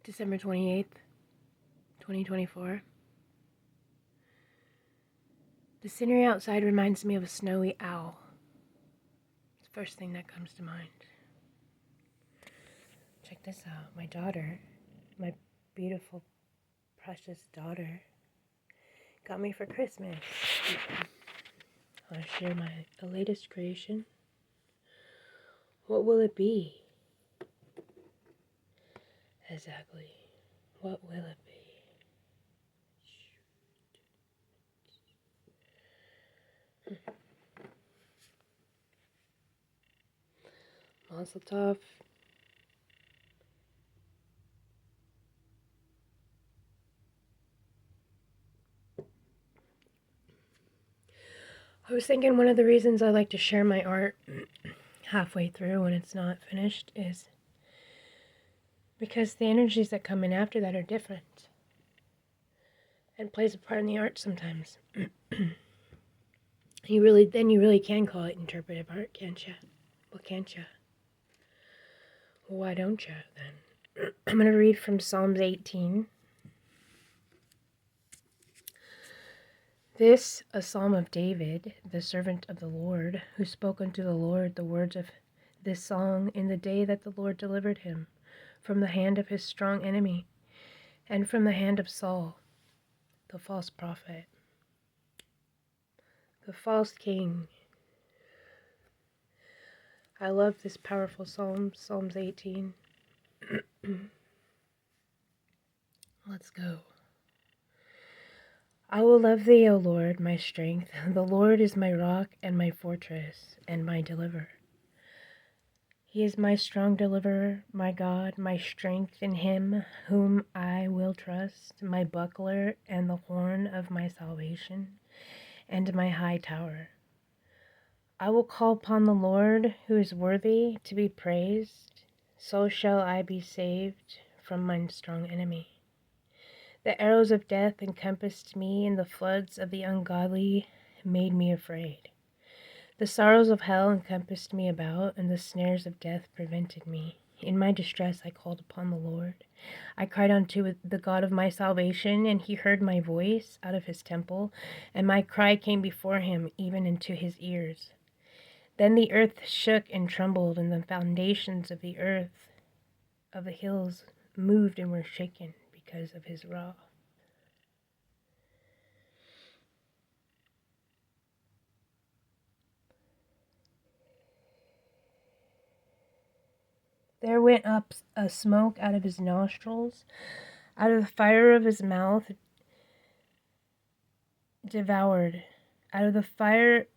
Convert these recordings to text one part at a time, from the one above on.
December 28th, 2024. The scenery outside reminds me of a snowy owl. It's the first thing that comes to mind. Check this out. My daughter, my beautiful, precious daughter, got me for Christmas. I want to share my latest creation. What will it be? Exactly. What will it be? Mazel tov. I was thinking one of the reasons I like to share my art halfway through when it's not finished is because the energies that come in after that are different and plays a part in the art sometimes. you really can call it interpretive art, can't you? Well, can't you? Well, why don't you then? I'm going to read from Psalms 18. This, a psalm of David, the servant of the Lord, who spoke unto the Lord the words of this song in the day that the Lord delivered him from the hand of his strong enemy and from the hand of Saul, the false prophet, the false king. I love this powerful psalm, Psalms 18. Let's go. I will love thee, O Lord, my strength. The Lord is my rock and my fortress and my deliverer. He is my strong deliverer, my God, my strength, in him whom I will trust, my buckler and the horn of my salvation, and my high tower. I will call upon the Lord, who is worthy to be praised. So shall I be saved from mine strong enemy. The arrows of death encompassed me, and the floods of the ungodly made me afraid. The sorrows of hell encompassed me about, and the snares of death prevented me. In my distress I called upon the Lord. I cried unto the God of my salvation, and he heard my voice out of his temple, and my cry came before him, even into his ears. Then the earth shook and trembled, and the foundations of the earth, of the hills, moved and were shaken because of his wrath. There went up a smoke out of his nostrils, out of the fire of his mouth devoured. Out of the fire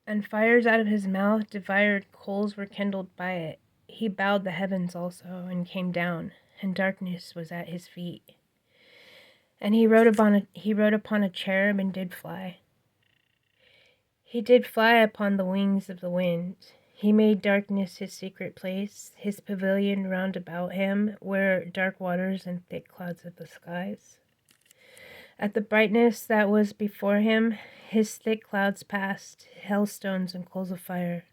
and fires out of his mouth devoured, coals were kindled by it. He bowed the heavens also, and came down, and darkness was at his feet. And he rode upon a cherub and did fly. He did fly upon the wings of the wind. He made darkness his secret place, his pavilion round about him, where dark waters and thick clouds of the skies. At the brightness that was before him, his thick clouds passed, hailstones and coals of fire.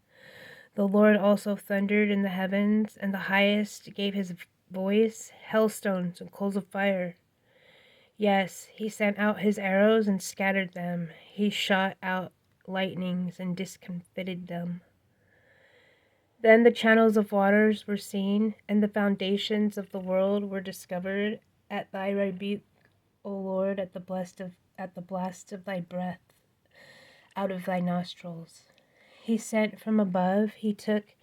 The Lord also thundered in the heavens, and the highest gave his voice, hailstones and coals of fire. Yes, he sent out his arrows and scattered them. He shot out lightnings and discomfited them. Then the channels of waters were seen, and the foundations of the world were discovered at thy rebuke, O Lord, at the blast of thy breath out of thy nostrils. He sent from above, he took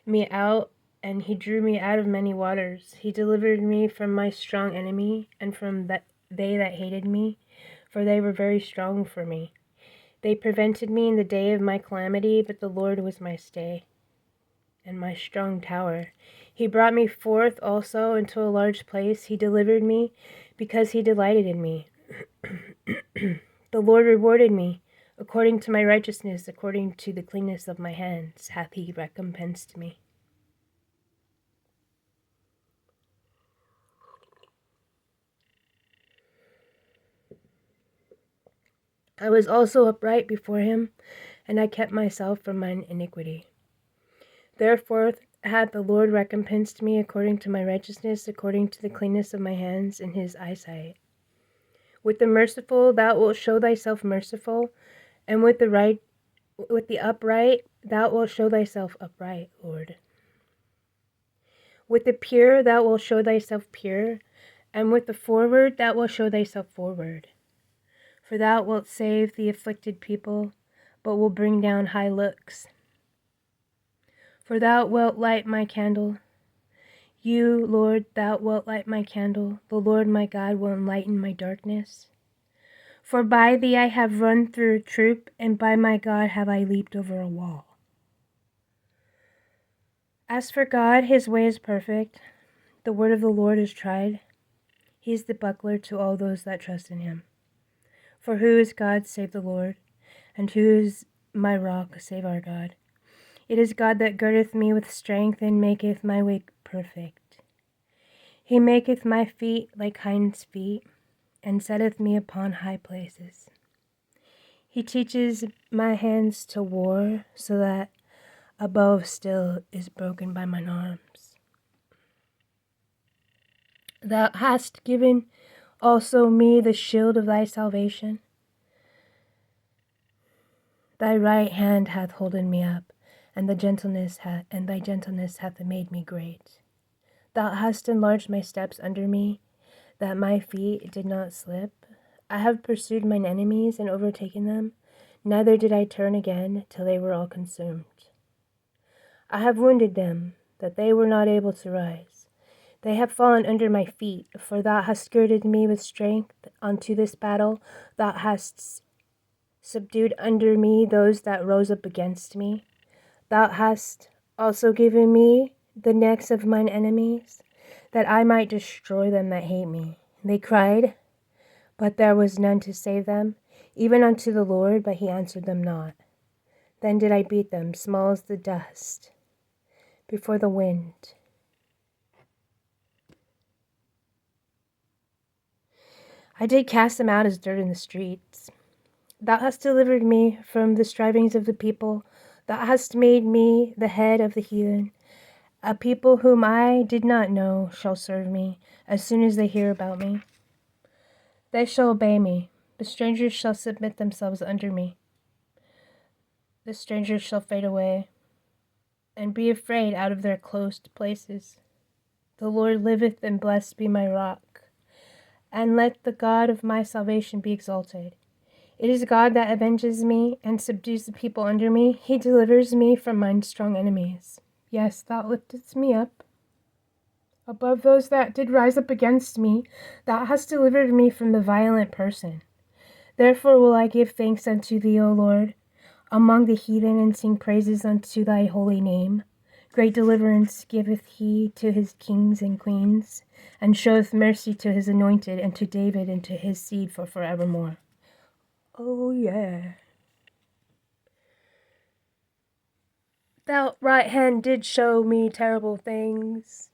me out, and he drew me out of many waters. He delivered me from my strong enemy, and from they that hated me, for they were very strong for me. They prevented me in the day of my calamity, but the Lord was my stay and my strong tower. He brought me forth also into a large place. He delivered me because he delighted in me. The Lord rewarded me according to my righteousness, according to the cleanness of my hands hath he recompensed me. I was also upright before him, and I kept myself from mine iniquity. Therefore hath the Lord recompensed me according to my righteousness, according to the cleanness of my hands in his eyesight. With the merciful thou wilt show thyself merciful, and with the upright thou wilt show thyself upright, Lord. With the pure thou wilt show thyself pure, and with the forward thou wilt show thyself forward. For thou wilt save the afflicted people, but will bring down high looks. For thou wilt light my candle. You, Lord, thou wilt light my candle. The Lord my God will enlighten my darkness. For by thee I have run through a troop, and by my God have I leaped over a wall. As for God, his way is perfect. The word of the Lord is tried. He is the buckler to all those that trust in him. For who is God save the Lord? And who is my rock save our God? It is God that girdeth me with strength, and maketh my way perfect. He maketh my feet like hinds' feet, and setteth me upon high places. He teaches my hands to war, so that a bow of steel is broken by mine arms. Thou hast given also me the shield of thy salvation. Thy right hand hath holden me up, and thy gentleness hath made me great. Thou hast enlarged my steps under me, that my feet did not slip. I have pursued mine enemies and overtaken them, neither did I turn again till they were all consumed. I have wounded them, that they were not able to rise. They have fallen under my feet, for thou hast girded me with strength unto this battle. Thou hast subdued under me those that rose up against me. Thou hast also given me the necks of mine enemies, that I might destroy them that hate me. They cried, but there was none to save them, even unto the Lord, but he answered them not. Then did I beat them, small as the dust, before the wind. I did cast them out as dirt in the streets. Thou hast delivered me from the strivings of the people. Thou hast made me the head of the heathen. A people whom I did not know shall serve me, as soon as they hear about me. They shall obey me. The strangers shall submit themselves under me. The strangers shall fade away, and be afraid out of their closed places. The Lord liveth, and blessed be my rock. And let the God of my salvation be exalted. It is God that avenges me, and subdues the people under me. He delivers me from mine strong enemies. Yes, thou liftest me up above those that did rise up against me. Thou hast delivered me from the violent person. Therefore will I give thanks unto thee, O Lord, among the heathen, and sing praises unto thy holy name. Great deliverance giveth he to his kings and queens, and showeth mercy to his anointed, and to David and to his seed for forevermore. Oh yeah. Thou right hand did show me terrible things.